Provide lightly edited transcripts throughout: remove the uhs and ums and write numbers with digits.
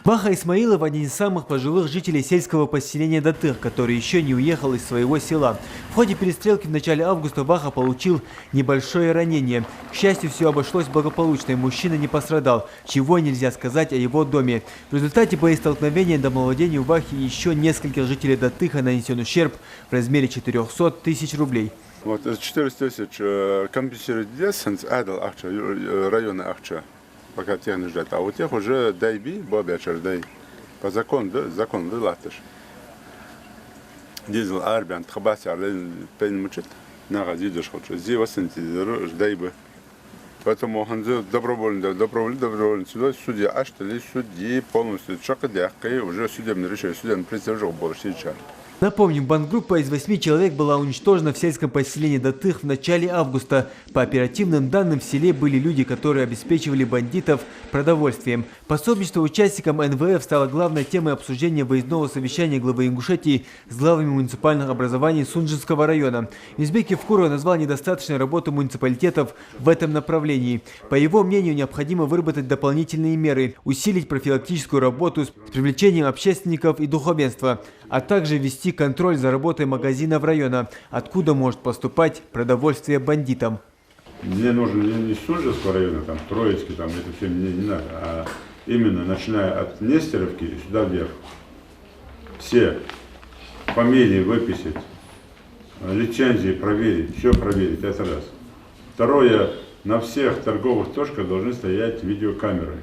Ваха Исмаилов – один из самых пожилых жителей сельского поселения Датыр, который еще не уехал из своего села. В ходе перестрелки в начале августа Ваха получил небольшое ранение. К счастью, все обошлось благополучно, и мужчина не пострадал, чего нельзя сказать о его доме. В результате боестолкновения до младенца Вахи и еще нескольких жителей Датыха нанесен ущерб в размере 400 тысяч рублей. Вот 400 тысяч компьютеров десенс адал акча района акча. Пока тех не ждать. А у тех уже дайби, бобячер дай. По закону, да, закон вылатыш. Дизель арбиан, тхабаси арлен пейн мучит. Нага дидуш хочу. Зи васенти ждай бы. Поэтому он добровольно сюда судья аштали судьи полностью чакадяхкой уже судебное решение, судебный присяжок больше сейчас. Напомним, бандгруппа из 8 человек была уничтожена в сельском поселении Датых в начале августа. По оперативным данным, в селе были люди, которые обеспечивали бандитов продовольствием. Пособничество участникам НВФ стало главной темой обсуждения выездного совещания главы Ингушетии с главами муниципальных образований Сунжинского района. Мизбек Евкуров назвал недостаточной работу муниципалитетов в этом направлении. По его мнению, необходимо выработать дополнительные меры, усилить профилактическую работу с привлечением общественников и духовенства, а также ввести контроль за работой магазинов района, откуда может поступать продовольствие бандитам. Мне нужно не Сунжинского района, там, Троицкий, там, это все мне не надо, а именно начиная от Нестеровки и сюда вверх. Все фамилии выписать, лицензии проверить, все проверить, это раз. Второе, на всех торговых точках должны стоять видеокамеры.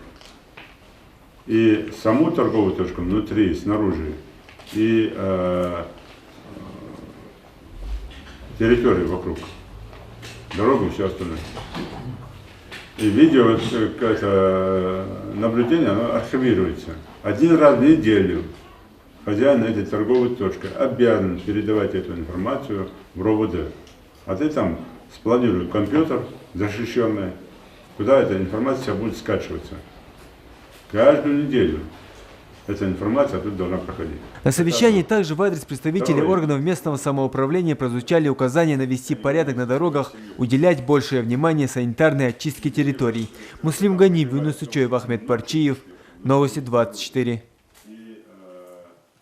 И саму торговую точку внутри, снаружи, и территорию вокруг, дорогу и все остальное. И видео, это наблюдение, оно архивируется. Один раз в неделю хозяин этой торговой точки обязан передавать эту информацию в РОВД. А ты там спланируй компьютер защищенный, куда эта информация будет скачиваться. Каждую неделю эта информация тут должна проходить. На совещании также в адрес представителей органов местного самоуправления прозвучали указания навести порядок на дорогах, уделять большее внимание санитарной очистке территорий. Муслим Ганиев, Юнус Учоев, Ахмед Парчиев. Новости 24.